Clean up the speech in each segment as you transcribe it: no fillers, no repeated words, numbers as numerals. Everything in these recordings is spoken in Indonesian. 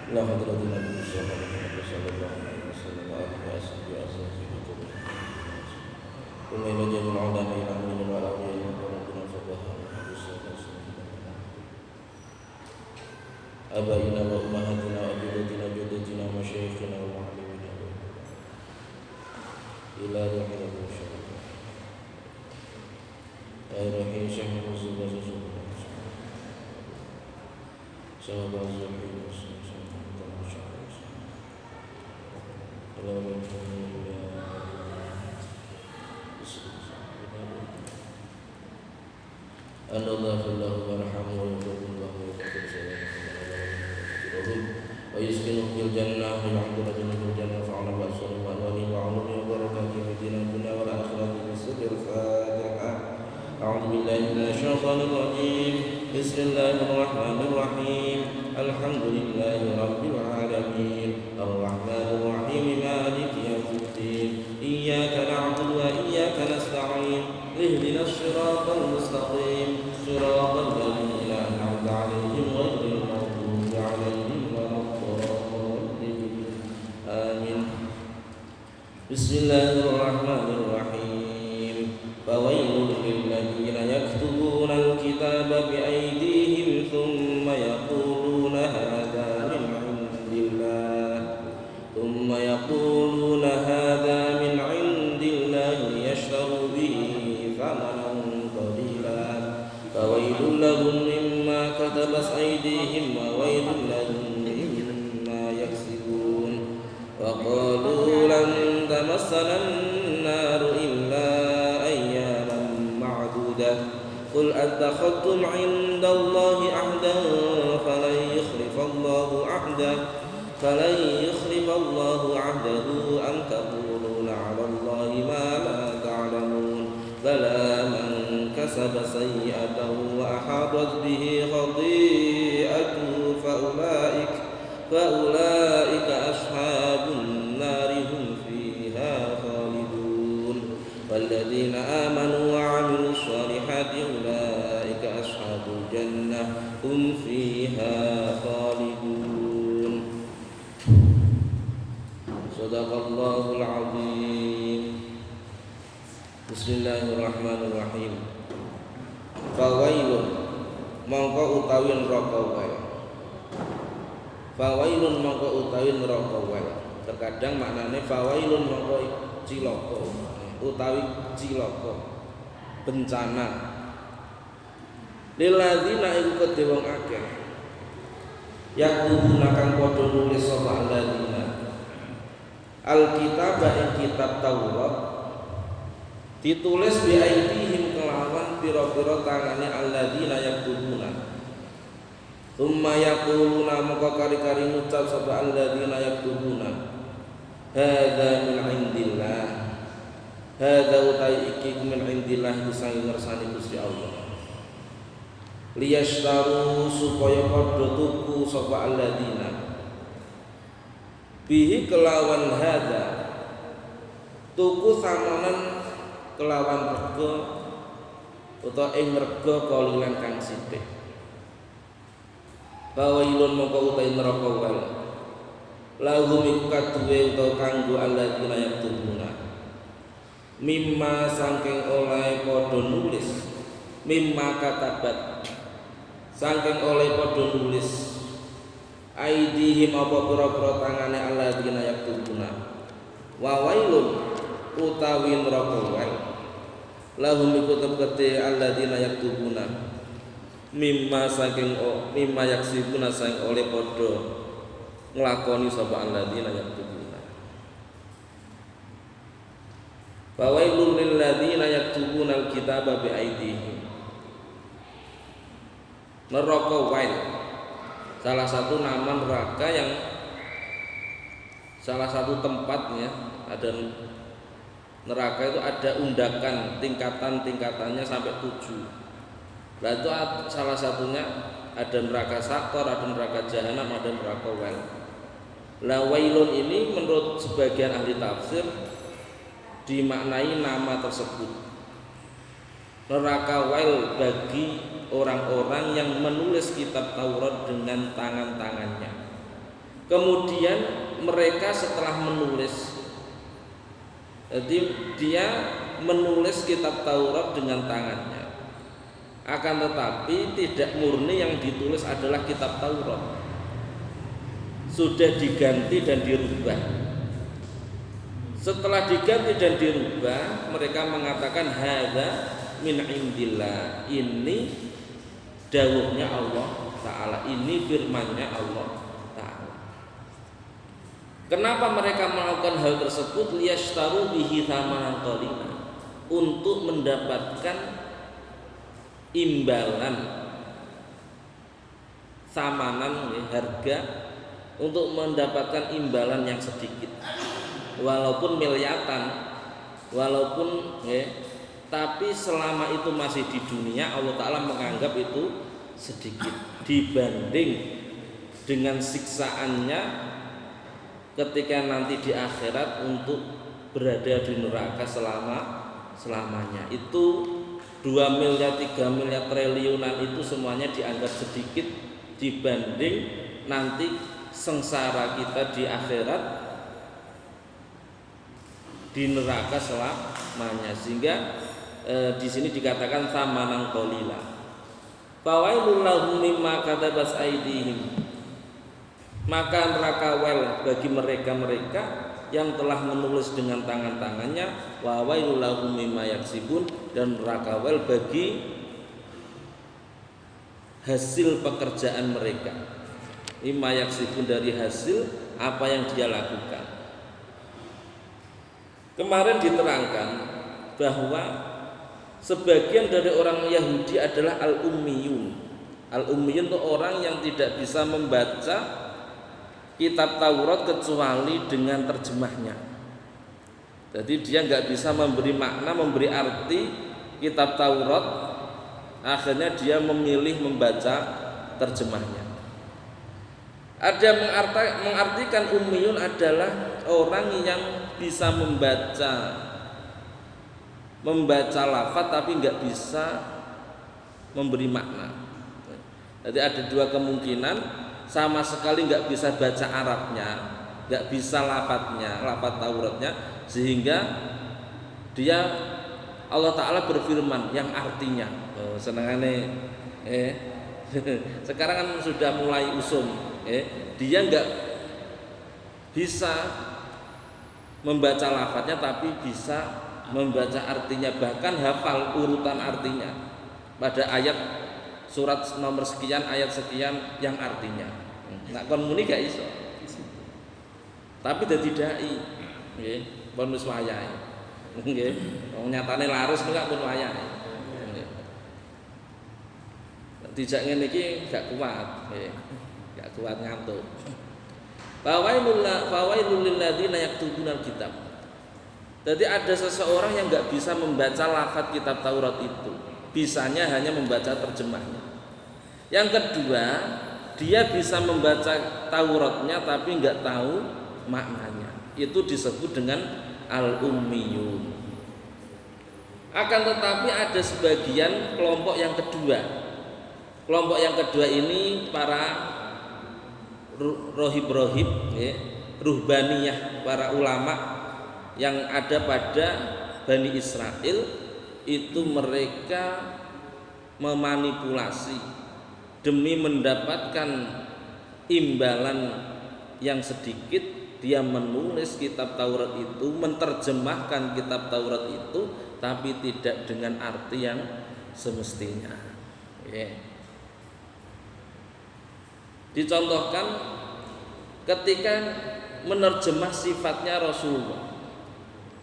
لا حضرة النبي صلى الله عليه وسلم وآله وصحبه وسلم ثم إلى جميع العلماء العاملين والأولياء وربنا الفقهاء آبائنا وأمهاتنا وأجدادنا وجدتنا ومشايخنا ومعلمينا إلى روح الله يا روحي شيخ الزبير sahabat Zuhri Allah fillahu warhamhu wa yaqullahu wa yaqul wa yuskinu fil jannah wa ya'budu fil jannah fa'ala ba'sara wa alwani wa alumi wa barakatuh fi dinil dunya wal akhirati bisirril Fatihah. A'udzu billahi minasy syaithanir rajim. Bismillahirrahmanirrahim. Alhamdulillahi rabbil alamin. Arrahmanir rahim. Maliki yaumiddin. Iyyaka na'budu wa iyyaka nasta'in. Ihdinas siratal mustaqim. Siratal ladzina an'amta 'alaihim ghairil maghdubi 'alaihim waladdallin. Amin. Bismillahirrahmanirrahim. Fawailul lil ladzina yaktubuna al-kitaba bi aydihim thumma yaquluna hadza min 'indillah min 'indillah yashtaru bihi thamanan qalila fawailul lahum mimma katabat aydihim wa wailul lahum mimma yaksibun wa qalu lan tamassana an-nar illa قل أتخذتم عند الله عهدا فلن يخلف الله عهده أم تقولون على الله ما لا تعلمون بلى من كسب سيئة وأحاطت به خطيئته فأولئك أصحاب النار هم فيها خالدون والذين آمنوا وعملوا الصالحات أولئك أصحاب الجنة هم فيها خالدون صدق الله العظيم. Bismillahirrahmanirrahim. Fawailun mongko utawi neraka wae. Fawailun mongko utawi neraka wae. Terkadang maknane fawailun mongko cilaka utawi cilaka bencana lilladzina iku kedhe wong akeh yaktubuna kang padha nulis sapa alladzina alkitaba ing kitab Taurat ditulis bi aidihim kelawan pira-pira tangane alladzina yaktubuna thumma yaquluna maka kari-kari ngucap sapa alladzina yaktubuna hadza min indillah hadza utai iki min indillah sang ngersani Gusti Allah liyashtaru supaya padha tuku sapa alladzina bihi kelawan hadza tuku samanan kelawan rega utawa ing rega kalilan kang sithik bawailun mongko utai neraka wae lahum iku kaduwe utawa kanggo alladzina yaktubuna mimma saking oleh padha nulis mimma katabat saking oleh padha nulis aidihim apa pira-pira tangane alladzina yaktubuna wa wailun utawi neraka wae lahum iku tetep alladzina yaktubuna mimma yaksibuna saking oleh padha nglakoni sapa alladzina yaktubuna. Fawailul lil ladzina yaktubuna al-kitaba bi aydihim. Neraka wail salah satu nama neraka yang salah satu tempatnya ada neraka itu ada undakan tingkatannya sampai 7. Nah itu salah satunya ada neraka sakor, ada neraka jahanam, ada neraka wail. Lah wailun ini menurut sebagian ahli tafsir dimaknai nama tersebut. Neraka wail bagi orang-orang yang menulis kitab Taurat dengan tangan-tangannya. Kemudian mereka setelah menulis, jadi dia menulis kitab Taurat dengan tangannya, akan tetapi tidak murni yang ditulis adalah kitab Taurat, sudah diganti dan dirubah. Setelah diganti dan dirubah, mereka mengatakan hadza min indillah, ini dawuhnya Allah Ta'ala, ini firmannya Allah Ta'ala. Kenapa mereka melakukan hal tersebut? Liyashtaru bihi thamanan qalila, untuk mendapatkan imbalan, samanan, harga, untuk mendapatkan imbalan yang sedikit, walaupun miliatan, walaupun tapi selama itu masih di dunia, Allah Ta'ala menganggap itu sedikit dibanding dengan siksaannya ketika nanti di akhirat untuk berada di neraka selamanya. Itu 2 miliar, 3 miliar triliunan itu semuanya dianggap sedikit dibanding nanti sengsara kita di akhirat di neraka selamanya. Sehingga di sini dikatakan thamanan qalila. Fawailul lahum mimma katabat aydihim, maka neraka wel bagi mereka-mereka yang telah menulis dengan tangan-tangannya, wa wailul lahum mimma yaksibun, dan neraka wel bagi hasil pekerjaan mereka, mimma yaksibun, dari hasil apa yang dia lakukan. Kemarin diterangkan bahwa sebagian dari orang Yahudi adalah al-ummiyun. Al-ummiyun itu orang yang tidak bisa membaca kitab Taurat kecuali dengan terjemahnya. Jadi dia nggak bisa memberi makna, memberi arti kitab Taurat, akhirnya dia memilih membaca terjemahnya. Ada yang mengartikan ummiyun adalah orang yang bisa membaca lafaz tapi nggak bisa memberi makna. Jadi ada 2 kemungkinan, sama sekali nggak bisa baca Arabnya, nggak bisa lafadznya, lafadz Tauratnya, sehingga dia, Allah Ta'ala berfirman yang artinya senengane sekarang kan sudah mulai usum, dia nggak bisa membaca lafadznya tapi bisa membaca artinya, bahkan hafal urutan artinya pada ayat surat nomor sekian, ayat sekian yang artinya. Nak kon muni gak iso. Tapi dadi dai, nggih, pun wis wayahe. Nggih, wong nyatane laris kok pun wayahe. Nggih. Dijak ngene iki gak kuat, nggih. Gak kuat ngantuk. Fawailul lil ladzina yaktubunal kitab. Jadi ada seseorang yang gak bisa membaca lafaz kitab Taurat itu, bisanya hanya membaca terjemahnya. Yang kedua, dia bisa membaca Tauratnya tapi nggak tahu maknanya. Itu disebut dengan al-ummiyun. Akan tetapi ada sebagian kelompok yang kedua. Kelompok yang kedua ini para rohib-rohib, ruhbaniyah, para ulama yang ada pada Bani Israel. Itu mereka memanipulasi demi mendapatkan imbalan yang sedikit. Dia menulis kitab Taurat itu, menerjemahkan kitab Taurat itu, tapi tidak dengan arti yang semestinya. Dicontohkan ketika menerjemah sifatnya Rasulullah.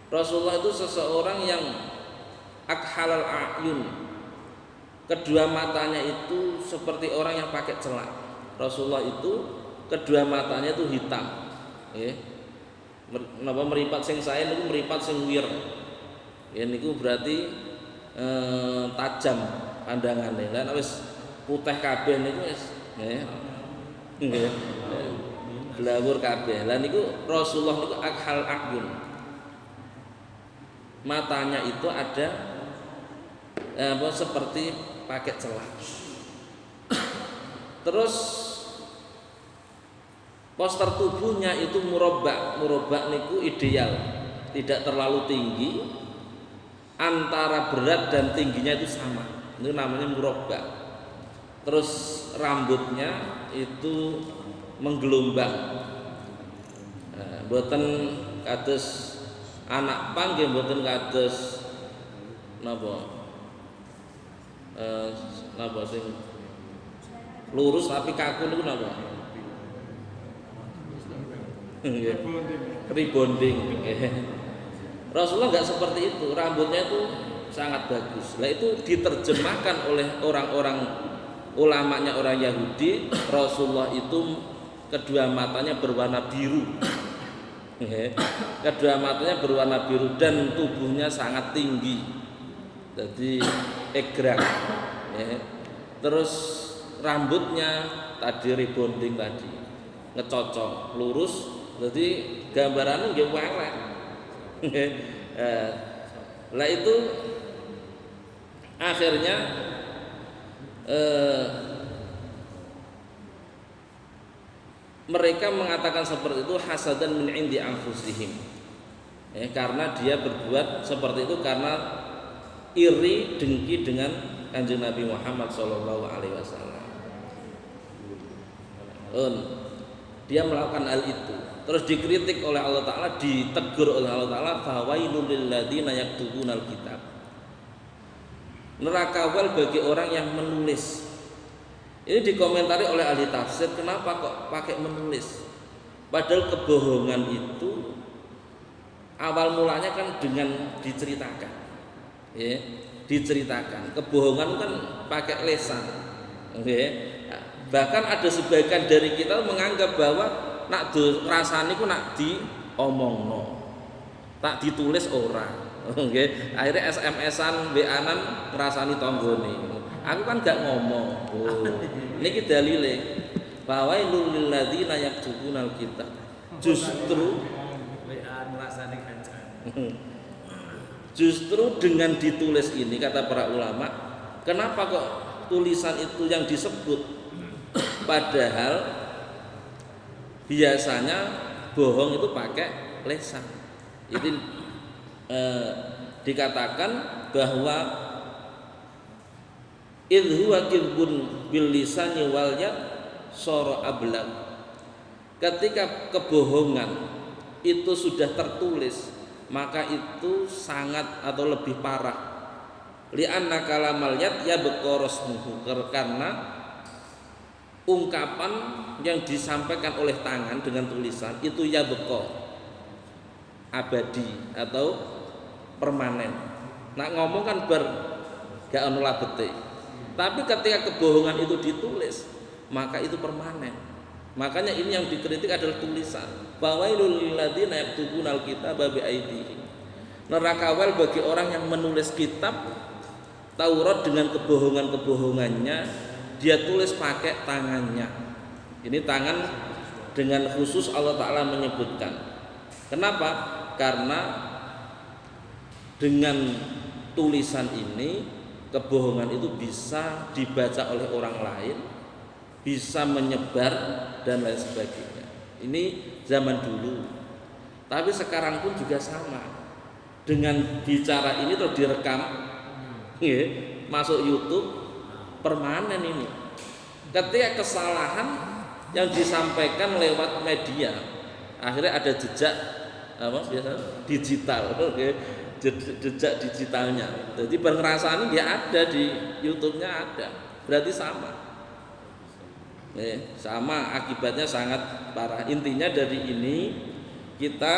Rasulullah itu seseorang yang akhalal a'yun, kedua matanya itu seperti orang yang pakai celak. Rasulullah itu kedua matanya itu hitam, Napa meripat sing sae niku meripat sing wir. Niku berarti tajam pandangane. Lah wis putih kabeh niku wis nggih. Blawur kabeh. Lah niku Rasulullah niku akhal a'yun. Matanya itu ada seperti pakai celak. Terus Poster tubuhnya itu murabba. Murabba niku ideal, tidak terlalu tinggi, antara berat dan tingginya itu sama. Itu namanya murabba. Terus rambutnya itu menggelombang. Mboten kados anak pang nggih mboten kados napa napa sing lurus tapi kaku niku napa? Rebonding. Rasulullah nggak seperti itu, rambutnya itu sangat bagus. Lah itu diterjemahkan oleh orang-orang ulamanya orang Yahudi. Rasulullah itu kedua matanya berwarna biru. Kedua matanya berwarna biru dan tubuhnya sangat tinggi. Jadi egrang. Terus rambutnya tadi rebonding tadi, ngecocok lurus. Jadi gambarannya nggih welek. Lah itu akhirnya mereka mengatakan seperti itu hasadan min indi anfusihim. Karena dia berbuat seperti itu karena iri dengki dengan Kanjeng Nabi Muhammad sallallahu alaihi wasallam. Dia melakukan hal itu. Terus dikritik oleh Allah Ta'ala, ditegur oleh Allah Ta'ala, fawailul lil ladzina yaktubunal kitab. Neraka wal bagi orang yang menulis. Ini dikomentari oleh ahli tafsir, kenapa kok pakai menulis? Padahal kebohongan itu awal mulanya kan dengan diceritakan. Ya, diceritakan. Kebohongan kan pakai lesan. Ya. Bahkan ada sebagian dari kita menganggap bahwa nak rasane ku nak diomongno, tak ditulis orang. Nggih, akhirnya SMS-an, WA-an ngrasani tanggane. Aku kan gak ngomong. Niki dalile fawailul lil ladzina yaktubunal kitab. Justru WA ngrasani kancan. Justru dengan ditulis ini kata para ulama, kenapa kok tulisan itu yang disebut? Padahal biasanya bohong itu pakai lesan. Jadi dikatakan bahwa idhuwa kirbun bil lisani wal yad sara ablag. Ketika kebohongan itu sudah tertulis, maka itu sangat atau lebih parah. Li'anna kalamal yad yabqa rasmuhu, karena ungkapan yang disampaikan oleh tangan dengan tulisan itu yabqa, abadi atau permanen. Nak ngomong kan gak ono labete. Tapi ketika kebohongan itu ditulis, maka itu permanen. Makanya ini yang dikritik adalah tulisan. Fawailul lil ladzina yaktubunal kitaba bi aydihim. Neraka wal bagi orang yang menulis kitab Taurat dengan kebohongan-kebohongannya, dia tulis pakai tangannya. Ini tangan dengan khusus Allah Ta'ala menyebutkan. Kenapa? Karena dengan tulisan ini kebohongan itu bisa dibaca oleh orang lain, bisa menyebar dan lain sebagainya. Ini zaman dulu. Tapi sekarang pun juga sama. Dengan bicara ini terus direkam, masuk YouTube, permanen ini. Ketika kesalahan yang disampaikan lewat media, akhirnya ada jejak digital, jejak digitalnya. Jadi pengerasaan dia ada di YouTube-nya ada, berarti sama. Sama, akibatnya sangat parah. Intinya dari ini kita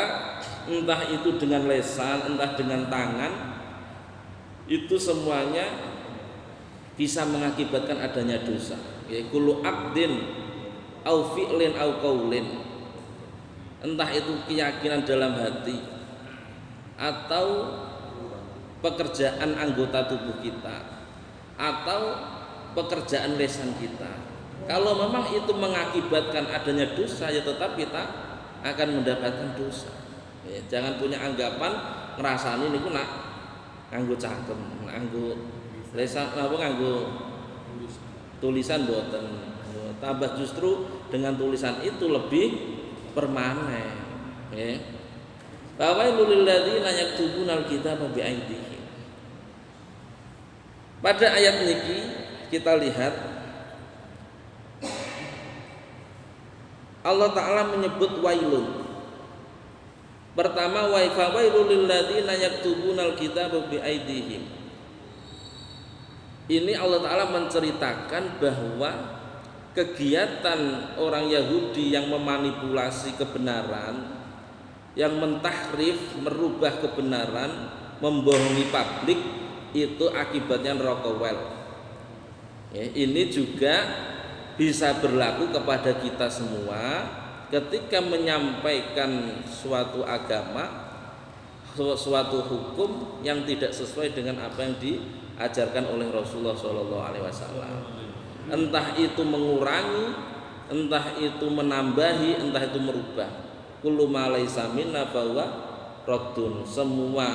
entah itu dengan lesan, entah dengan tangan, itu semuanya bisa mengakibatkan adanya dosa. Kullu aqdin au fi'lin au qaulin, entah itu keyakinan dalam hati atau pekerjaan anggota tubuh kita atau pekerjaan lesan kita. Kalau memang itu mengakibatkan adanya dosa, ya tetap kita akan mendapatkan dosa. Jangan punya anggapan ngrasani niku nak nganggo cangkem, nganggo lesan apa nganggo tulisan boten. Tambah justru dengan tulisan itu lebih permanen. Ya. Fawailul lil ladzina yaktubuna al-kitaba bi'aydihim. Pada ayat ini kita lihat Allah Ta'ala menyebut wailun. Pertama, wa fawailul lil ladzina yaktubuna al-kitaba bi'aydihim. Ini Allah Ta'ala menceritakan bahwa kegiatan orang Yahudi yang memanipulasi kebenaran, yang mentahrif, merubah kebenaran, membohongi publik, itu akibatnya neraka wel. Ya, ini juga bisa berlaku kepada kita semua ketika menyampaikan suatu agama, suatu hukum yang tidak sesuai dengan apa yang diajarkan oleh Rasulullah SAW. Entah itu mengurangi, entah itu menambahi, entah itu merubah. Kullu ma laisa minna fahuwa raddun. Semua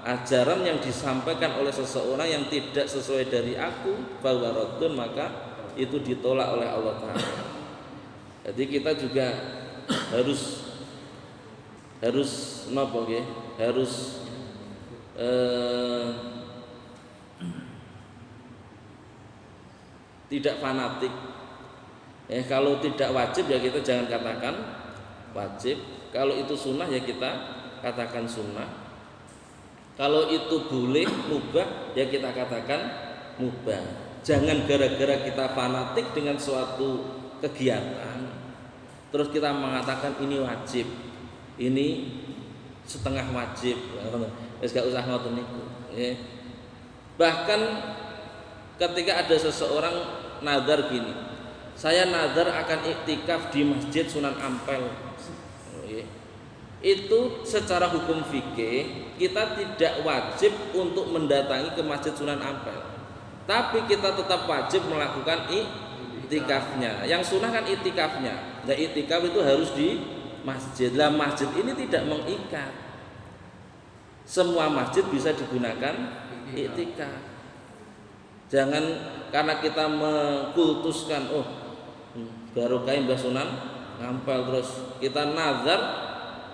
ajaran yang disampaikan oleh seseorang yang tidak sesuai dari aku, fahuwa raddun, maka itu ditolak oleh Allah Ta'ala. Jadi kita juga harus napa nggih? Harus tidak fanatik. Kalau tidak wajib ya kita jangan katakan wajib. Kalau itu sunnah ya kita katakan sunnah. Kalau itu boleh mubah ya kita katakan mubah. Jangan gara-gara kita fanatik dengan suatu kegiatan terus kita mengatakan ini wajib, ini setengah wajib. Wis gak usah ngoten niku. Bahkan ketika ada seseorang nazar gini, saya nazar akan iktikaf di Masjid Sunan Ampel. Itu secara hukum fikih kita tidak wajib untuk mendatangi ke Masjid Sunan Ampel, tapi kita tetap wajib melakukan iktikafnya. Yang sunnah kan iktikafnya. Nah, iktikaf itu harus di masjid. Lah masjid ini tidak mengikat. Semua masjid bisa digunakan iktikaf. Jangan karena kita mengkultuskan barokah Mbah Sunan Ampel terus kita nazar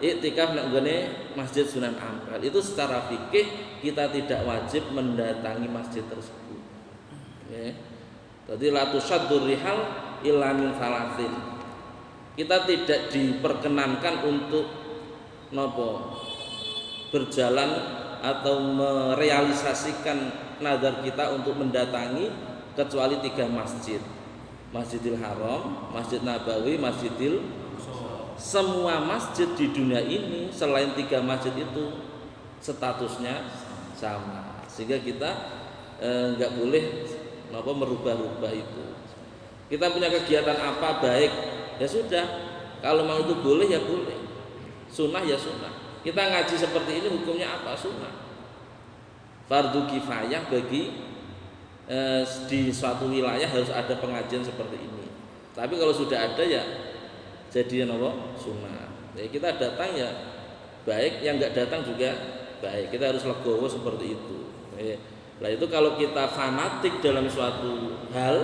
iktikaf nang gone Masjid Sunan Ampel. Itu secara fikih kita tidak wajib mendatangi masjid tersebut. Jadi la tusaddur rihal illa min salasin. Kita tidak diperkenankan untuk berjalan atau merealisasikan nazar kita untuk mendatangi kecuali 3 masjid. Masjidil Haram, Masjid Nabawi, semua masjid di dunia ini selain 3 masjid itu statusnya sama. Sehingga kita enggak boleh merubah-rubah itu. Kita punya kegiatan apa baik, ya sudah. Kalau mau itu boleh ya boleh. Sunnah ya sunnah. Kita ngaji seperti ini hukumnya apa? Sunnah. Fardu kifayah bagi di suatu wilayah harus ada pengajian seperti ini. Tapi kalau sudah ada ya jadi sunnah. Jadi kita datang ya baik, yang enggak datang juga baik. Kita harus legowo seperti itu. Nah itu kalau kita fanatik dalam suatu hal,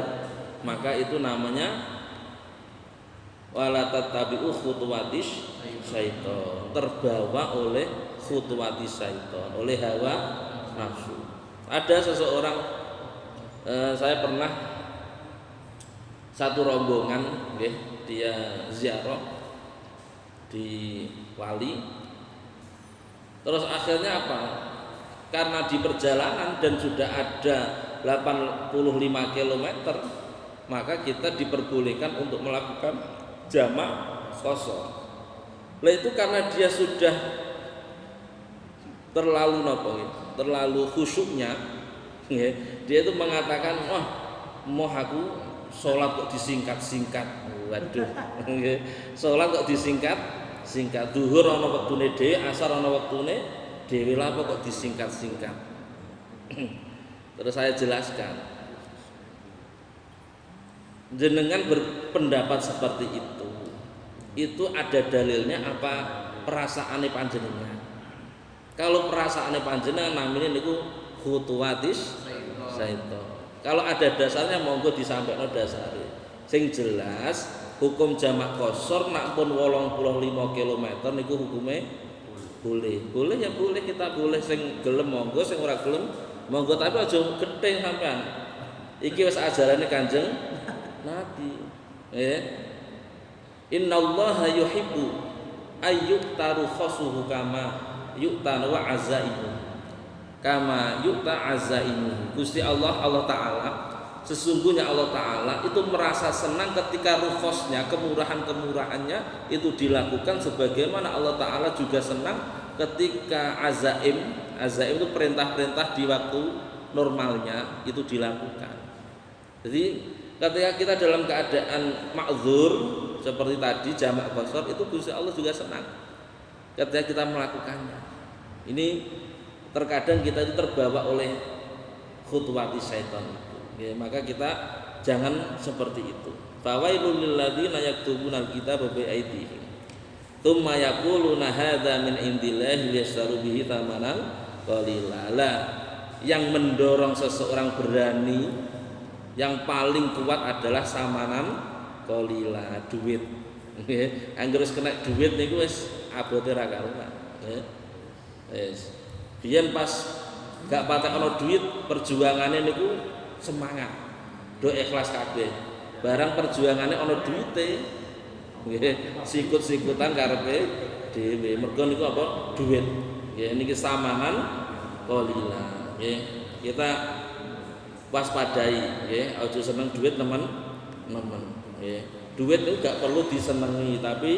maka itu namanya wala tattabi'u khutuwatis syaiton, terbawa oleh khutuwatis syaiton, oleh hawa nafsu. Ada seseorang, saya pernah satu rombongan, dia ziarah di Wali. Terus akhirnya apa? Karena di perjalanan dan sudah ada 85 km, maka kita diperbolehkan untuk melakukan jamak qashar. Lah itu karena dia sudah terlalu khusyuknya, dia itu mengatakan, wah mau aku sholat kok disingkat-singkat. Waduh, sholat kok disingkat-singkat. Duhur ana wektune dhewe, asar ana wektune dhewe, lah kok disingkat-singkat. Terus saya jelaskan, jenengan berpendapat seperti itu ada dalilnya apa perasaane panjenengan? Kalau perasaane panjenengan namanya niku khutuwatis syaiton. Kalau ada dasarnya monggo disampaikan dasare. Sing jelas hukum jamak qasar nak pun 85 km niku hukume boleh. Boleh ya boleh, kita boleh, sing gelem monggo, sing ora gelem monggo, tapi aja gething sampean. Iki wis ajarane Kanjeng Nabi. Innallaha yuhibbu ayyuktaru khasuhu kama yu'tanu wa azaimu. Kama yu'ta azaimu. Gusti Allah Ta'ala, sesungguhnya Allah Ta'ala itu merasa senang ketika rukhosnya, kemurahan-kemurahannya itu dilakukan, sebagaimana Allah Ta'ala juga senang ketika azaim itu perintah-perintah di waktu normalnya itu dilakukan. Jadi ketika kita dalam keadaan ma'dzur seperti tadi jamak qasar, itu Gusti Allah juga senang ketika kita melakukannya. Ini terkadang kita itu terbawa oleh khutuwati syaitan. Ya, maka kita jangan seperti itu. Fawailul lil ladzina yaktubuna al-kitaba bi aydihim tsumma yaquluna hadza min indillahi liyashtaru bihi thamanan qalila. Yang mendorong seseorang berani yang paling kuat adalah samanan qalila, duit. Nggih, anggere wis kena duit niku wis abote ra karuan. Wis. Biyen pas gak patek ana duit, perjuangane niku semangat, do ikhlas kabeh. Barang perjuangane ana duite, nggih, sikut-sikutan karepe dhewe. Mergo niku apa? Duit. Nggih, niki samanan qalila. Nggih, kita waspadai, nggih, aja seneng duit teman-teman. Nggih. Duit itu gak perlu disenengi, tapi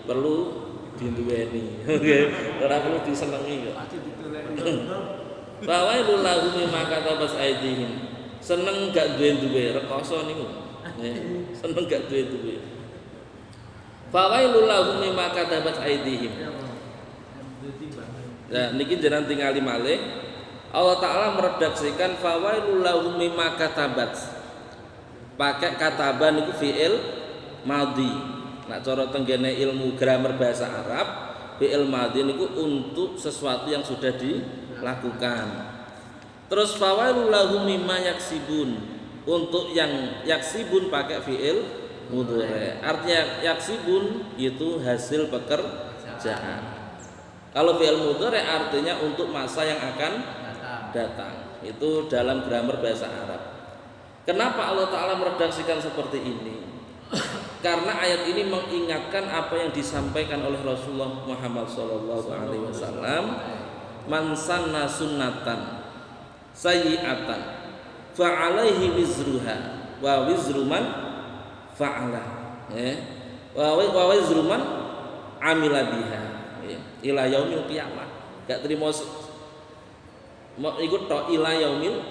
perlu diduweni. Nggih, ora perlu disenengi kok. Fawailul lahum mimma katabat aydihim. Seneng gak duwe rekoso niku. Seneng gak duwe. Fawailul lahum mimma katabat aydihim. Nah, niki jenengan tingali malih. Allah Ta'ala meredaksikan fawailul lahum mimma katabat. Pakai kataban niku fi'il madhi. Nah, cara tenggene ilmu grammar bahasa Arab, fi'il madhi niku untuk sesuatu yang sudah dilakukan. Terus fawailul lahum mimma yaksibun, untuk yang yaksibun pakai fi'il mudhari. Artinya yaksibun itu hasil pekerjaan. Kalau fi'il mudhari artinya untuk masa yang akan datang. Itu dalam grammar bahasa Arab. Kenapa Allah Ta'ala meredaksikan seperti ini? Karena ayat ini mengingatkan apa yang disampaikan oleh Rasulullah Muhammad SAW. Man sanna sunnatan sayyi'atan fa'alaihi wizruha wa wizru man fa'ala, wa wizru man amila biha ila yaumil qiyamah. Gak terima mau ikut tok ila yaumil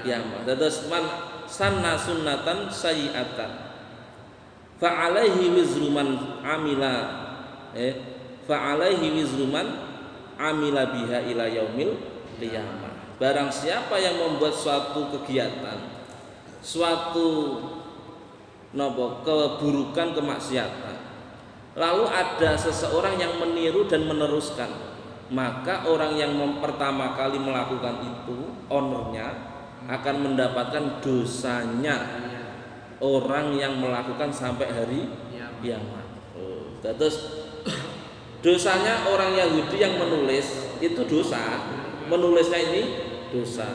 qiyamah. Dados man sanna sunnatan sayyi'atan fa'alaihi wizru man amila fa'alaihi wizru man amila biha ila yaumil qiyamah. Barang siapa yang membuat suatu kegiatan, suatu keburukan, kemaksiatan, lalu ada seseorang yang meniru dan meneruskan, maka orang yang pertama kali melakukan itu, ownernya akan mendapatkan dosanya orang yang melakukan sampai hari kiamat. Terus dosanya orang Yahudi yang menulis itu dosa, menulisnya ini dosa.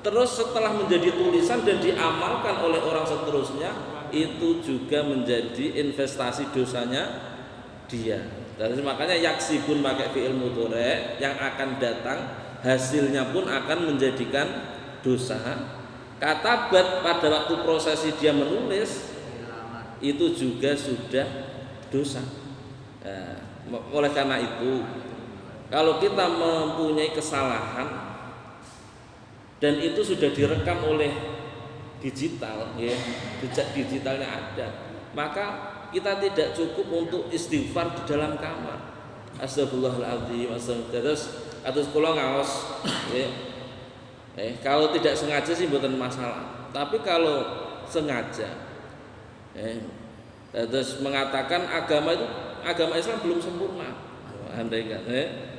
Terus setelah menjadi tulisan dan diamalkan oleh orang seterusnya, itu juga menjadi investasi dosanya dia. Dan makanya yaksibun pakai fi'il mudhari, yang akan datang hasilnya pun akan menjadikan dosa. Katabat pada waktu prosesi dia menulis itu juga sudah dosa. Oleh karena itu, kalau kita mempunyai kesalahan dan itu sudah direkam oleh digital, ya, jejak digitalnya ada, maka kita tidak cukup untuk istighfar di dalam kamar. Astagfirullahaladzim, terus kula ngaos, ya. Kalau tidak sengaja sih bukan masalah, tapi kalau sengaja, terus mengatakan agama Islam belum sempurna. Andai kan,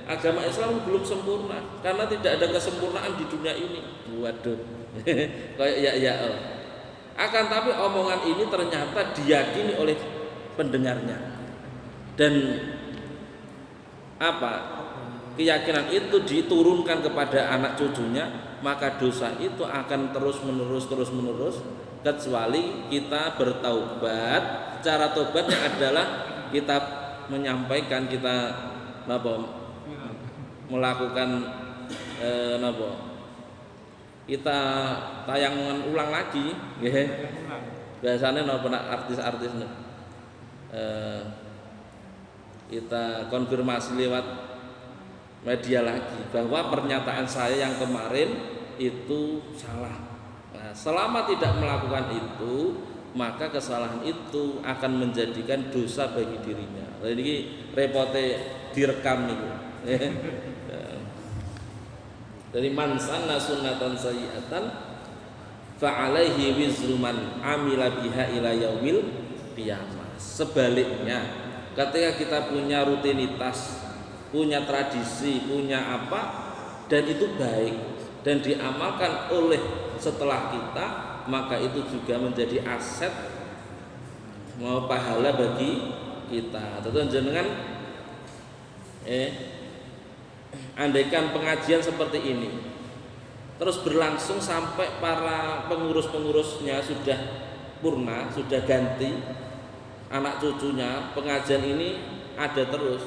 agama Islam belum sempurna karena tidak ada kesempurnaan di dunia ini. Waduh, kayak ya. Akan tapi omongan ini ternyata diyakini oleh pendengarnya. Dan keyakinan itu diturunkan kepada anak cucunya, maka dosa itu akan terus menerus kecuali kita bertaubat. Cara tobatnya adalah kita menyampaikan, kita melakukan kita tayangan ulang lagi, biasanya artis-artis kita konfirmasi lewat media lagi bahwa pernyataan saya yang kemarin itu salah. Nah, selama tidak melakukan itu, maka kesalahan itu akan menjadikan dosa bagi dirinya. Jadi repote direkam nih. Dari man sanna sunnatan sayyi'atan fa alaihi wizru man amila biha ila yaumil qiyamah. Sebaliknya, ketika kita punya rutinitas, punya tradisi, punya dan itu baik dan diamalkan oleh setelah kita, maka itu juga menjadi aset pahala bagi kita. Tentu jenengan andaikan pengajian seperti ini terus berlangsung sampai para pengurus-pengurusnya sudah purna, sudah ganti, anak cucunya pengajian ini ada terus,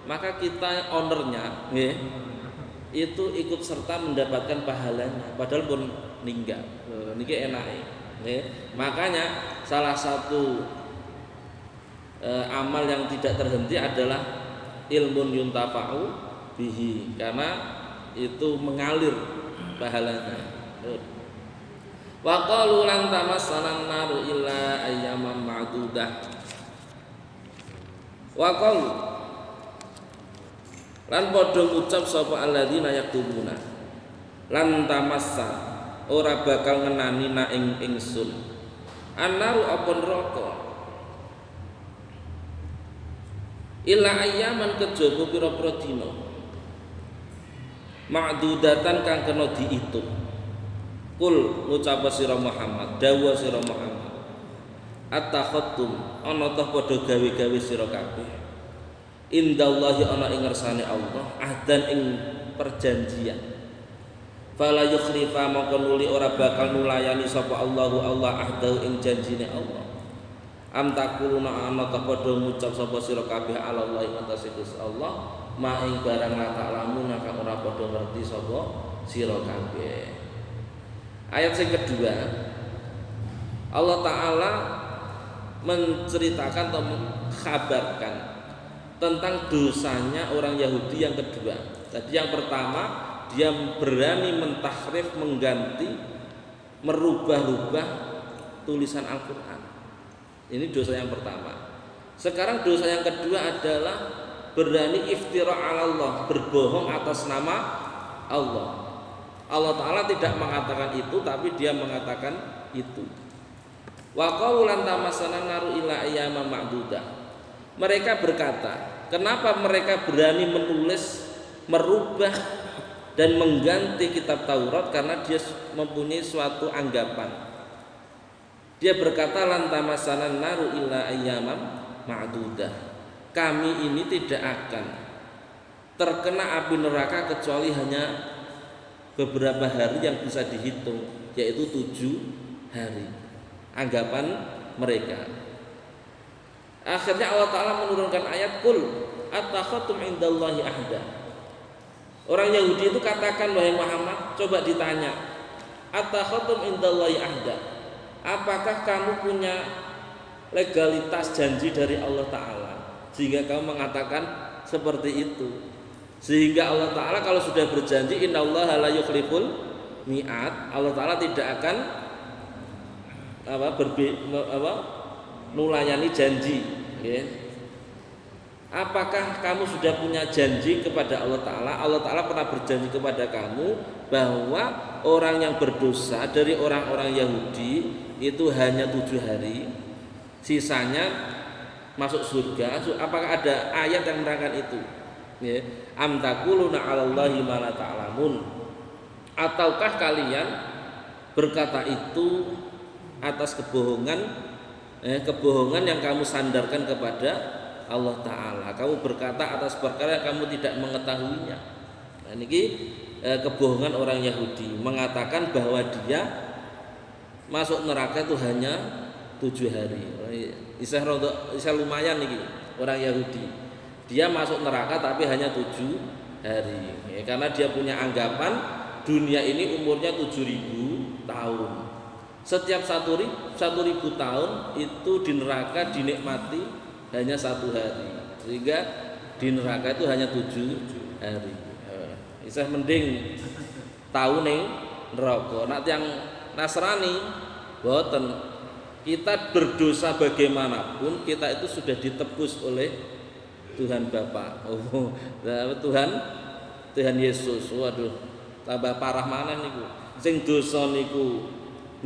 maka kita ownernya itu ikut serta mendapatkan pahalanya padahal pun ninggal. Niki enake. Makanya salah satu amal yang tidak terhenti adalah ilmun yuntafa'u bihi, karena itu mengalir pahalanya. Wa qalu lan tamassana naru illa ayyaman ma'dudah. Wa qalu lan padha ngucap sapa alladzina yaktubuna lan tamassa ora bakal ngenani na ing ingsun annaru apa neraka illa ayyaman kejaba pira-pira dina ma'dudatan kang kena diitung. Kul ngucap sira Muhammad, dawuh sira Muhammad, atakhattum ana ta padha gawe-gawe sira kabeh indallahi ana ing ngersane Allah ahdan ing perjanjian fala yukhlifa maka nuli ora bakal nulayani sapa Allahu Allah ahdahu ing janjine Allah. Am takuluna ana ta padha ngucap sapa sira kabeh Allah ing atase Gusti Allah ma ing barang la ta'lamun kang ora padha ngerti sapa sira kabeh. Ayat yang kedua, Allah Ta'ala menceritakan atau mengkhabarkan tentang dosanya orang Yahudi yang kedua. Jadi yang pertama, dia berani mentahrif, mengganti, merubah-rubah tulisan Al-Quran. Ini dosa yang pertama. Sekarang dosa yang kedua adalah berani iftira 'ala Allah, berbohong atas nama Allah. Allah Ta'ala tidak mengatakan itu, tapi dia mengatakan itu. Wa qalu lan tamassana naru ila ayyamin ma'dudah. Mereka berkata, kenapa mereka berani menulis, merubah dan mengganti kitab Taurat? Karena dia mempunyai suatu anggapan. Dia berkata lan tamassana naru ila ayyamin ma'dudah. Kami ini tidak akan terkena api neraka kecuali hanya beberapa hari yang bisa dihitung, yaitu 7 hari. Anggapan mereka. Akhirnya Allah Ta'ala menurunkan ayat Qul atakhatum indallahi ahda. Orang Yahudi itu katakan, wahai Muhammad, coba ditanya, atakhatum indallahi ahda, apakah kamu punya legalitas janji dari Allah Ta'ala sehingga kamu mengatakan seperti itu? Sehingga Allah Ta'ala kalau sudah berjanji innallaha la yukhliful mi'ad, Allah Ta'ala tidak akan nulayani janji, ya. Apakah kamu sudah punya janji kepada Allah Ta'ala? Allah Ta'ala pernah berjanji kepada kamu bahwa orang yang berdosa dari orang-orang Yahudi itu hanya 7 hari, sisanya masuk surga. Apakah ada ayat yang menerangkan itu? Ya. Am taquluna 'alallahi ma la ta'lamun. Ataukah kalian berkata itu atas kebohongan kebohongan yang kamu sandarkan kepada Allah Ta'ala. Kamu berkata atas perkara yang kamu tidak mengetahuinya. Nah, ini kebohongan orang Yahudi, mengatakan bahwa dia masuk neraka itu hanya 7 hari. Isah lumayan nih orang Yahudi. Dia masuk neraka tapi hanya 7 hari. Karena dia punya anggapan dunia ini umurnya 7.000 tahun. Setiap 1.000 tahun itu di neraka dinikmati hanya 1 hari. Sehingga di neraka itu hanya 7 hari. Isah mending tahu nih neraka. Nak yang Nasrani boten, kita berdosa bagaimanapun kita itu sudah ditebus oleh Tuhan Bapa. Tuhan Yesus. Waduh, tambah parah mana niku. Sing dosa niku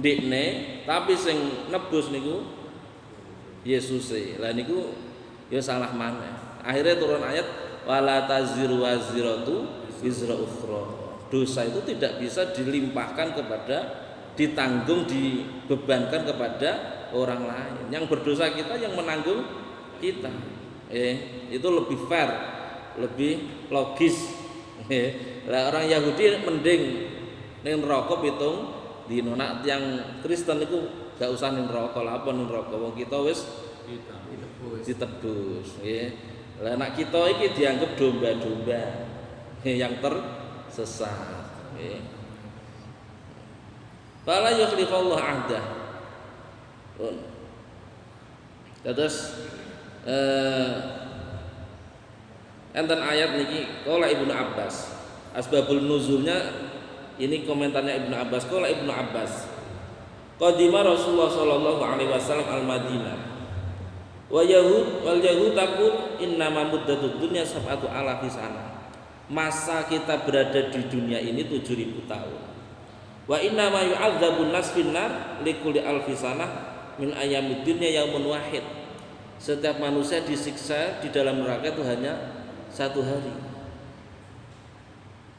ndikne, tapi sing nebus niku Yesuse. Lah niku ya salah mana. Akhirnya turun ayat wala taziru waziratu wizra ukhra. Dosa itu tidak bisa dilimpahkan ditanggung, dibebankan kepada orang lain. Yang berdosa kita, yang menanggung kita. Itu lebih fair, lebih logis. Lah orang Yahudi mending ning neraka pitung dina. Nak yang Kristen itu gak usah ning neraka, lha apa ning neraka wong kita wis ditebus. Lah nak kita iki dianggap domba-domba yang tersesat. Fala yukhlifallahu ahdah. Terus enten ayat niki qala Ibnu Abbas. Asbabul nuzulnya ini komentarnya Ibnu Abbas. Qala Ibnu Abbas, qadima Rasulullah sallallahu alaihi wasallam al-Madinah. Wa wal yahud taqul innama muddatud dunya sab'atu alafi sana. Masa kita berada di dunia ini 7.000 tahun. Wa inna ma yu'adzabun nas finnar likulli alfi sanah min ayyamid dunya yaumun wahid. Setiap manusia disiksa di dalam neraka itu hanya 1 hari.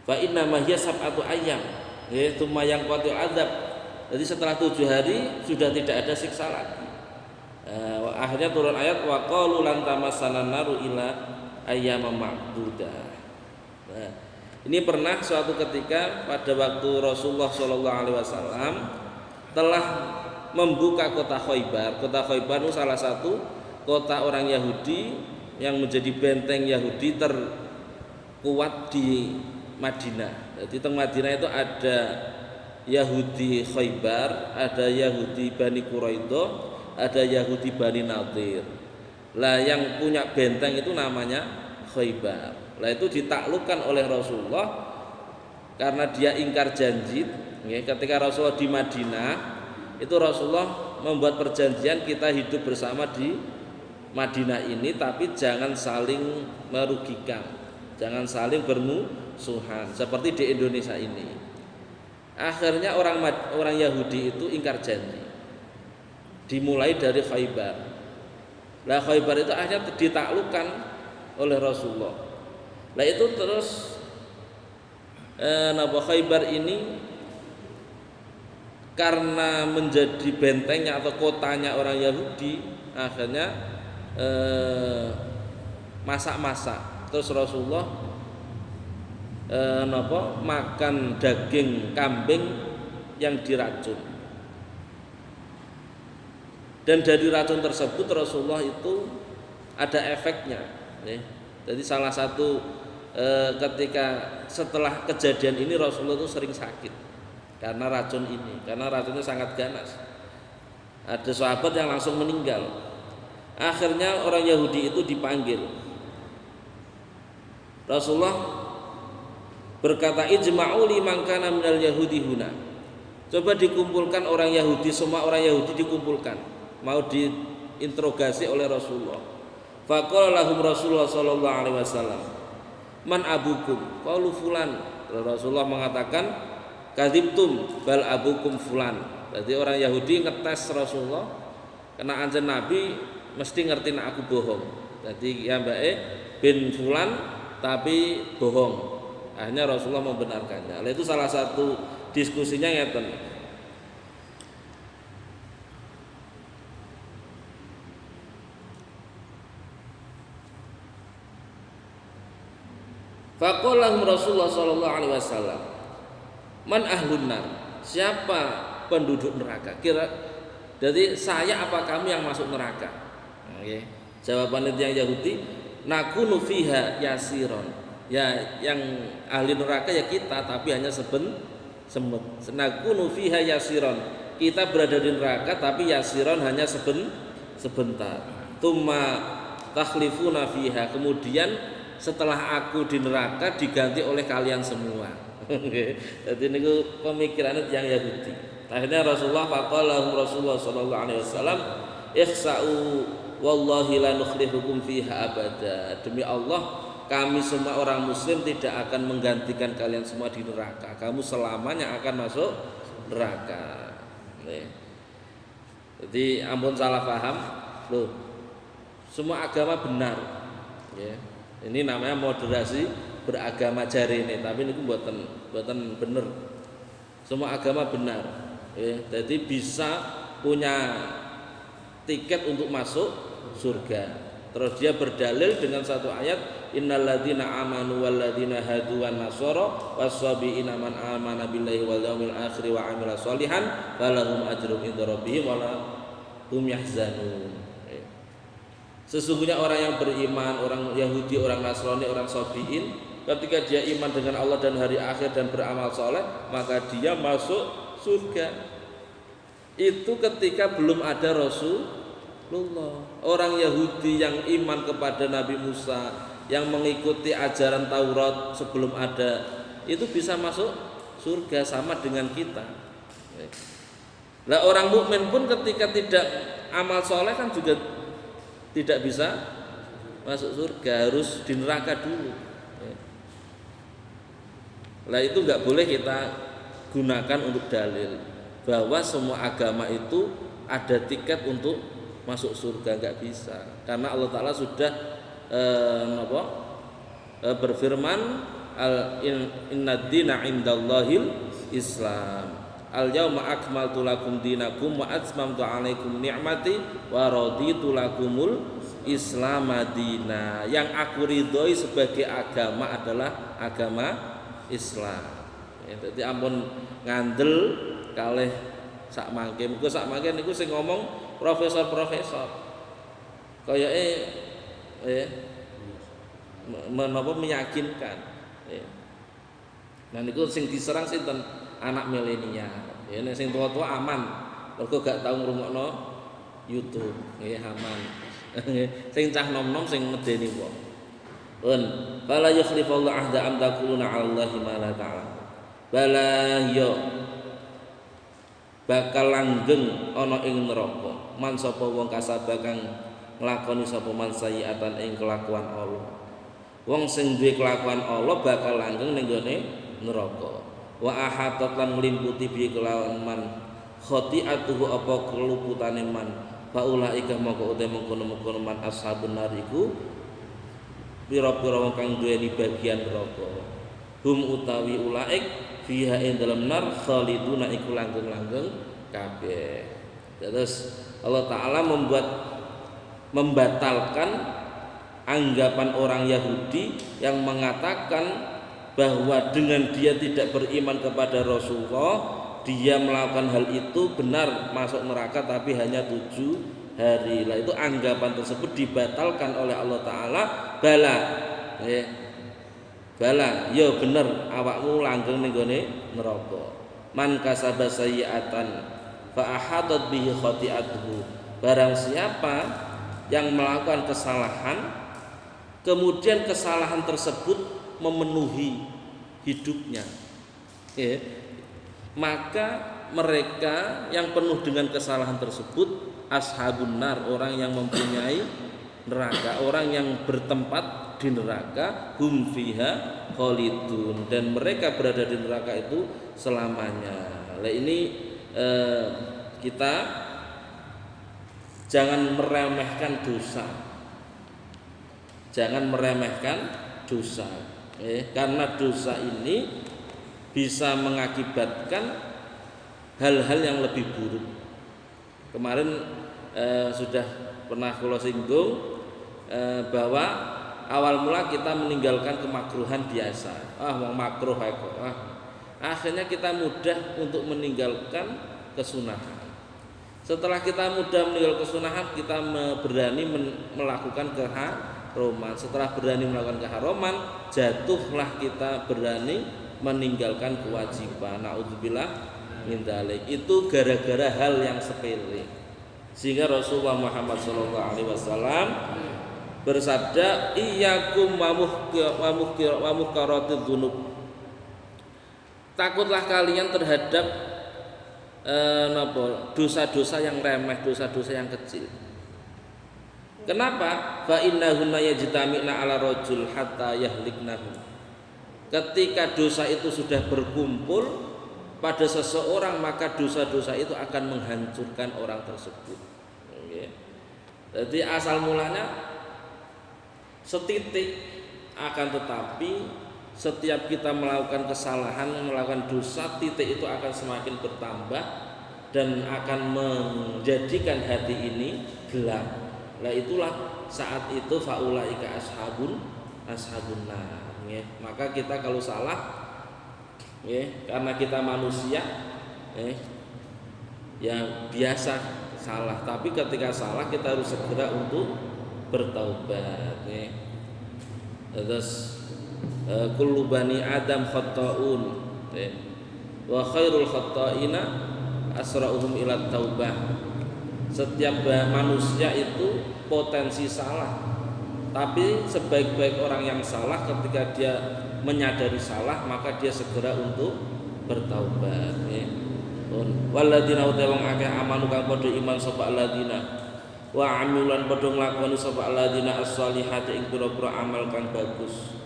Fa inna ma hiya sab'atu ayyam, yaitu yang qati azab. Jadi setelah 7 hari sudah tidak ada siksa lagi. Akhirnya turun ayat wa qalu lan tamassana naru ila ayyama ma'dudah. Nah, ini pernah suatu ketika pada waktu Rasulullah SAW telah membuka kota Khaybar. Kota Khaybar itu salah satu kota orang Yahudi yang menjadi benteng Yahudi terkuat di Madinah. Jadi di Madinah itu ada Yahudi Khaybar, ada Yahudi Bani Quraidah, ada Yahudi Bani Nadir. Lah yang punya benteng itu namanya Khaybar. Lah itu ditaklukkan oleh Rasulullah karena dia ingkar janji. Ketika Rasulullah di Madinah, itu Rasulullah membuat perjanjian kita hidup bersama di Madinah ini, tapi jangan saling merugikan, jangan saling bermusuhan seperti di Indonesia ini. Akhirnya orang Yahudi itu ingkar janji. Dimulai dari Khaybar. Lah Khaybar itu akhirnya ditaklukkan oleh Rasulullah. Lah itu terus Khaybar ini karena menjadi bentengnya atau kotanya orang Yahudi, akhirnya masak-masak. Terus Rasulullah makan daging kambing yang diracun. Dan dari racun tersebut Rasulullah itu ada efeknya. Jadi salah satu ketika setelah kejadian ini Rasulullah itu sering sakit karena racun ini, karena racunnya sangat ganas. Ada sahabat yang langsung meninggal. Akhirnya orang Yahudi itu dipanggil. Rasulullah berkata, ijma'u liman kana minal yahudi huna. Coba dikumpulkan orang Yahudi, semua orang Yahudi dikumpulkan, mau diinterogasi oleh Rasulullah. Faqala lahum Rasulullah sallallahu alaihi wasallam, man abukum? Qalu fulan. Rasulullah mengatakan, kadzibtum bal abukum fulan. Jadi orang Yahudi ngetes Rasulullah, kena anjen Nabi mesti ngerti nek aku bohong. Jadi ya mbake bin fulan tapi bohong. Akhirnya Rasulullah membenarkannya. Itu salah satu diskusinya ngeten. Faqalahum Rasulullah sallallahu alaihi wasallam, man ahlun nar? Siapa penduduk neraka? Jadi saya apa kamu yang masuk neraka? Okay. Jawaban itu yang Yahudi, nakunu fiha yasiron. Ya, yang ahli neraka ya kita, tapi hanya semut. Nakunu fiha yasiron. Kita berada di neraka, tapi yasiron hanya sebentar. Tuma takhlifuna fiha. Kemudian setelah aku di neraka diganti oleh kalian semua. Jadi ini pemikiran yang Yahudi. Akhirnya Rasulullah faqalahum Rasulullah sallallahu alaihi wasallam, ihsa'u wallahi la nukhlifukum fiha abada. Demi Allah, kami semua orang muslim tidak akan menggantikan kalian semua di neraka. Kamu selamanya akan masuk neraka. Jadi ampun salah paham. Loh, semua agama benar. Ya. Ini namanya moderasi beragama jari ini, tapi ini buatan bener. Semua agama benar. Ya. Jadi bisa punya tiket untuk masuk surga. Terus dia berdalil dengan satu ayat, innalladzina amanu walladzina hadu wan nasara was-sabiina man amana billahi wal yaumil akhir wa amila sholihan falahum ajrun inda rabbihim wa hum yahzanun. Sesungguhnya orang yang beriman, orang Yahudi, orang Nasrani, orang Sabiin, ketika dia iman dengan Allah dan hari akhir dan beramal soleh, maka dia masuk surga. Itu ketika belum ada Rasulullah. Orang Yahudi yang iman kepada Nabi Musa, yang mengikuti ajaran Taurat sebelum ada, itu bisa masuk surga sama dengan kita. Nah, orang mukmin pun ketika tidak amal soleh kan juga tidak bisa masuk surga, harus di neraka dulu. Nah, itu nggak boleh kita gunakan untuk dalil bahwa semua agama itu ada tiket untuk masuk surga, nggak bisa. Karena Allah Ta'ala sudah berfirman, innad dina indallahil Islam. Al yauma akmaltu lakum dinakum wa atmamtu alaikum ni'mati wa raditu lakumul Islam madina. Yang aku ridhoi sebagai agama adalah agama Islam. Ya, jadi ampun ngandel kalih sak mangke. Muga sak mangke niku sing ngomong profesor-profesor. Kayake menapa meyakinkan. Ya. Nah niku sing diserang sinten? Anak milenial. Ya nek sing tua-tua aman. Mergo gak tau ngrungokno YouTube, nggih aman. Sing cah nom-nom sing medeni wong. Pun fala yukhlifallahu ahda am taquluna 'alallahi ma la ta'lamun. Bala yo bakal langgeng ana ing neraka. Man sapa wong kasaba kang nglakoni sapa man sayiatan ing kelakuan Allah. Wong sing duwe kelakuan Allah bakal langgeng ning gone neraka. Wa ahatat lan nglimputi bi kelawan man khati'atuhu apa keluputane man fa ulaika moko uta mengkono-mengkono man ashabun nar iku pira-pira wong kang duweni bagian neraka hum utawi ulaik fiha ing dalam nar khaliduna iku langgeng-langgeng kabeh. Terus Allah Ta'ala membatalkan anggapan orang Yahudi yang mengatakan bahwa dengan dia tidak beriman kepada Rasulullah, dia melakukan hal itu benar masuk neraka tapi hanya 7 hari. Lah itu anggapan tersebut dibatalkan oleh Allah Ta'ala. Bala ya bener awakmu langgeng ning gone neraka. Man kasaba sayyi'atan fa ahadat bihi khati'atuhu. Barang siapa yang melakukan kesalahan kemudian kesalahan tersebut memenuhi hidupnya, maka mereka yang penuh dengan kesalahan tersebut ashabun nar, orang yang mempunyai neraka, orang yang bertempat di neraka, hum fiha khalidun, dan mereka berada di neraka itu selamanya. Nah, ini kita jangan meremehkan dosa, karena dosa ini bisa mengakibatkan hal-hal yang lebih buruk. Kemarin sudah pernah kula singgung bahwa awal mula kita meninggalkan kemakruhan biasa. Mau makruh kok. Akhirnya kita mudah untuk meninggalkan kesunahan. Setelah kita mudah meninggalkan kesunahan, kita berani melakukan keharuman. Setelah berani melakukan keharuman, jatuhlah kita berani meninggalkan kewajiban. Nauzubillah min dzalik. Itu gara-gara hal yang sepele. Sehingga Rasulullah Muhammad SAW bersabda, iyyakum wa muhqaratidz dzunub. Takutlah kalian terhadap dosa-dosa yang remeh, dosa-dosa yang kecil. Kenapa? Fa innahunna yajtami'na 'ala rajul hatta yahliknahu. Ketika dosa itu sudah berkumpul pada seseorang, maka dosa-dosa itu akan menghancurkan orang tersebut. Jadi asal mulanya setitik, akan tetapi setiap kita melakukan kesalahan, melakukan dosa, titik itu akan semakin bertambah dan akan menjadikan hati ini gelap. Nah itulah saat itu faulaika ashabun nar. Maka kita kalau salah, karena kita manusia, ya biasa salah. Tapi ketika salah kita harus segera untuk bertaubat. Terus kullu bani adam khata'un wa khairul khata'ina asra'uhum ila taubah. Setiap manusia itu potensi salah, tapi sebaik-baik orang yang salah ketika dia menyadari salah maka dia segera untuk bertaubat. Walladzina utawang akeh amanu kang padha iman sapa alladzina wa amilan padha nglakoni sapa alladzina as-solihati ing pira-pira amal kang bagus.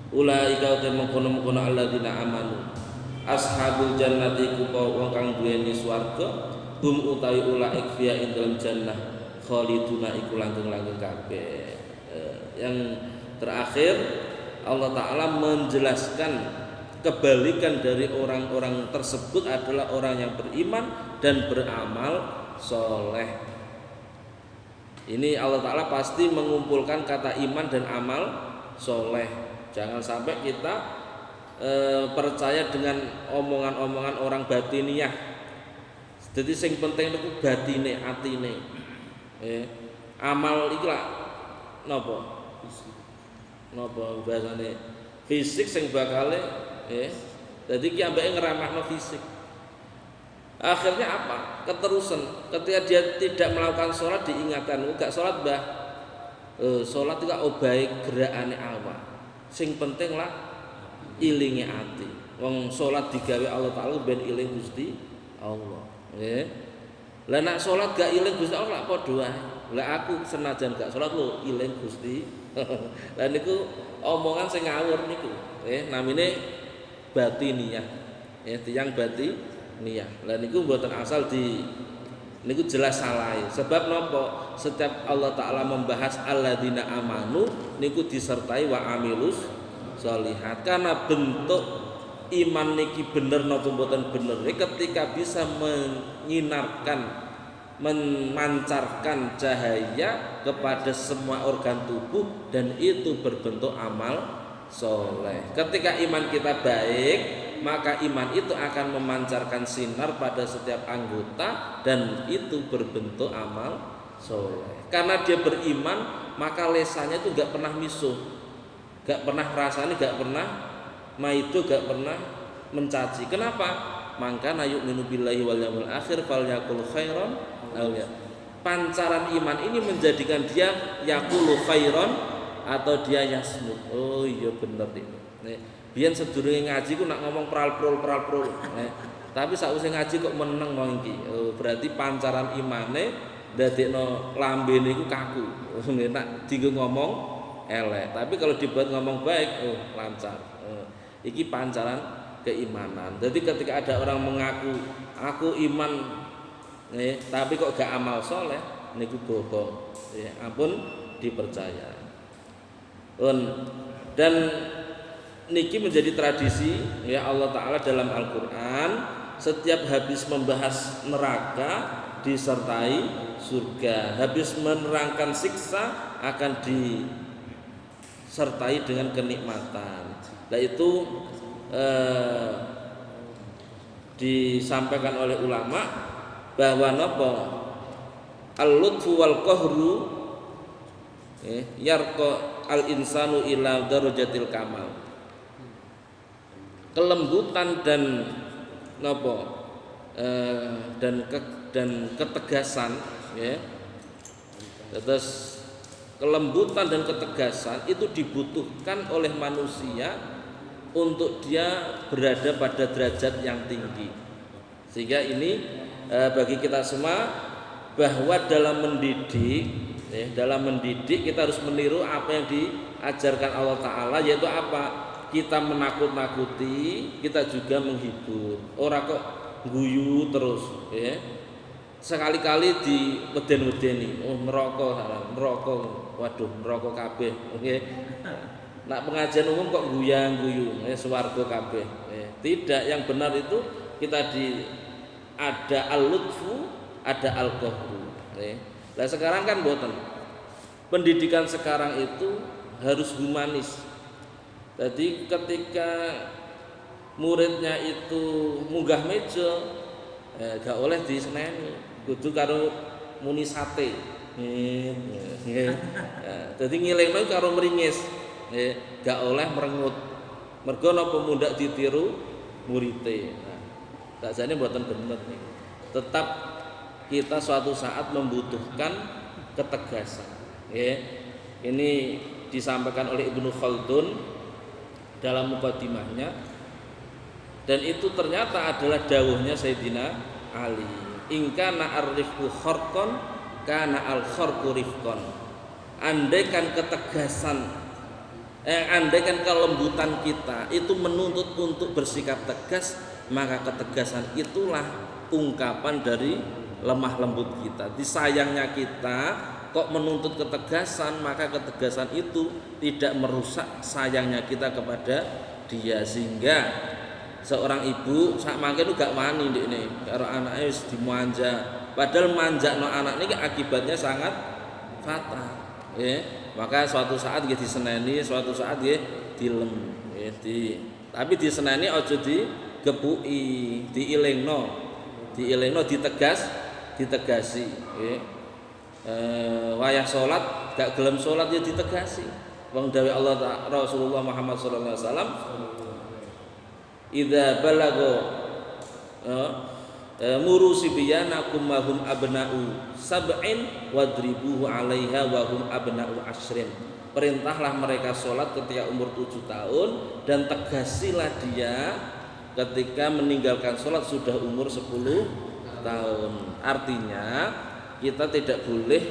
Ulaika uta mengkono-mengkono alladzina amanu ashabul jannati ku wong kang duweni swarga, hum utawi ulaik fiha ing dalam jannah khaliduna iku langgeng-langgeng kabeh. Yang terakhir Allah Ta'ala menjelaskan kebalikan dari orang-orang tersebut adalah orang yang beriman dan beramal soleh. Ini Allah Ta'ala pasti mengumpulkan kata iman dan amal soleh. Jangan sampai kita percaya dengan omongan-omongan orang batiniyah. Jadi sing penting itu batine, atine. Amal iku lah napa? Napa bahasane? Fisik sing bakale jadi ki ambeke ngeramahno fisik. Akhirnya apa? Keterusan. Ketika dia tidak melakukan sholat diingatkan, gak sholat bah. Sholat itu obahe gerakane awak. Sing penting lah ilinge ati. Wong sholat digawe Allah Ta'ala ben iling Gusti Allah. Lah nek sholat gak iling Gusti Allah lak padha wae. Lah aku senajan gak sholat lho iling Gusti. Lah niku omongan sing ngawur niku. Namine batiniyah. Tiyang batiniyah. Lah niku mboten asal niku jelas salah. Sebab napa? Setiap Allah Ta'ala membahas alladzina amanu niku disertai wa amilus sholihat. Karena bentuk iman niki bener napa mboten bener ketika bisa menyinarkan, memancarkan cahaya kepada semua organ tubuh dan itu berbentuk amal soleh. Ketika iman kita baik, maka iman itu akan memancarkan sinar pada setiap anggota dan itu berbentuk amal soleh. Karena dia beriman, maka lesannya itu gak pernah misuh, gak pernah rasanya, gak pernah maidu, gak pernah mencaci. Kenapa? Maka yu'minu billahi wal yaumil akhir falyakul khairan aw ya. Pancaran iman ini menjadikan dia yaqulu khairan atau dia yasmut. Oh iya bener ini. Biyen sedurunge ngaji ku nak ngomong pral-prul. Tapi sakwise ngaji kok meneng wong iki. Berarti pancaran imane ndadekno lambene iku kaku. Nek dienggo ngomong elek, tapi kalau dibuat ngomong baik, lancar. Iki pancaran keimanan. Jadi ketika ada orang mengaku aku iman, tapi kok gak amal soleh, niku bohong. Ampun dipercaya. Dan niki menjadi tradisi ya Allah Ta'ala dalam Al-Quran. Setiap habis membahas neraka disertai surga, habis menerangkan siksa akan sertai dengan kenikmatan. Nah itu disampaikan oleh ulama bahwa napa al-lutfu wal qahru yarqa al-insanu ila darajatil kamal. Kelembutan dan napa dan ketegasan ya. Terus kelembutan dan ketegasan itu dibutuhkan oleh manusia untuk dia berada pada derajat yang tinggi. Sehingga ini bagi kita semua bahwa dalam mendidik kita harus meniru apa yang diajarkan Allah Ta'ala, yaitu apa? Kita menakut-nakuti, kita juga menghibur. Ora kok guyu terus ya. Sekali-kali di weden-wedeni, merokok, waduh merokok kabeh, nggih. Nak pengajian umum kok guyang-guyu, swarga kabeh. Tidak, yang benar itu kita ada al-lutfu, ada al-qahru. Nah sekarang kan mboten. Pendidikan sekarang itu harus humanis. Jadi ketika muridnya itu munggah meja, gak oleh diseneni, kudu karo muni sate. Jadi ngilingno karo meringis. Gak oleh merengut. Mergo napa mundak ditiru murite. Tak jane mboten bener nih. Tetap kita suatu saat membutuhkan ketegasan. Ini disampaikan oleh Ibnu Khaldun dalam muqaddimahnya, dan itu ternyata adalah dawuhnya Sayyidina Ali. In kana ar-rifqu kharqan kana al-kharqu rifqan. Andaikan ketegasan andaikan kelembutan kita itu menuntut untuk bersikap tegas, maka ketegasan itulah ungkapan dari lemah lembut kita. Disayangnya kita kok menuntut ketegasan, maka ketegasan itu tidak merusak sayangnya kita kepada dia. Sehingga seorang ibu sak mangke gak wani ndekne karo anake wis dimanja, padahal manjakno anak niki akibatnya sangat fatal. Maka suatu saat nggih diseneni, suatu saat nggih dilem, tapi diseneni aja digepuki, diilingno, ditegasi. Wayah salat gak gelem salat ya ditegasi. Wong dawuh Allah Rasulullah Muhammad sallallahu alaihi wasallam, idza balagha muru sibyanakum wa hum abna'u sab'in wadribuhu 'alaiha wa hum abna'u ashrin. Perintahlah mereka salat ketika umur 7 tahun dan tegasilah dia ketika meninggalkan salat sudah umur 10 tahun. Artinya kita tidak boleh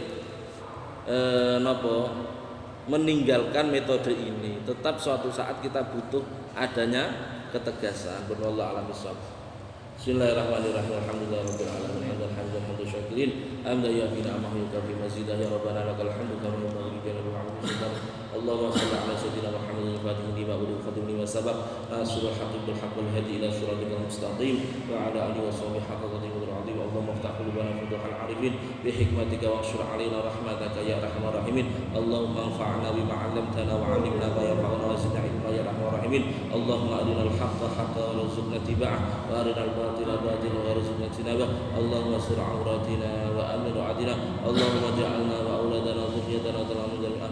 meninggalkan metode ini. Tetap suatu saat kita butuh adanya ketegasan. Wallahu a'lam bishawab. Bismillahirrahmanirrahim. Alhamdulillahirabbil alamin. Hamdan syakirin. Hamdan yafina amahu kafi mazidah ya rabbana lakal hamdu kama yanbaghi li jalali wajhika. Allahumma shalli ala sayyidina Muhammadin al-fatih lima wa khatim lima sabaq nasrul haqqi bil haqqi wal hadi ila siratal mustaqim wa ala alihi wa sahbihi haqqa qadrihi wa azim. Allahumma iftah qulubana futuhal arifin bi hikmatika wa anshur alaina rahmataka ya arhamar rahimin. Allahumma anfa'na bima 'allamtana wa 'allimna ma yanfa'una wa zidna ilma ya arhamar rahimin. Allahumma arinal haqqa haqqan warzuqna ittiba'ah wa arinal batila batilan warzuqna ijtinabah. Allahumma sur 'auratina wa amin 'adina. Allahumma ja'alna wa auladana wa dhurriyatana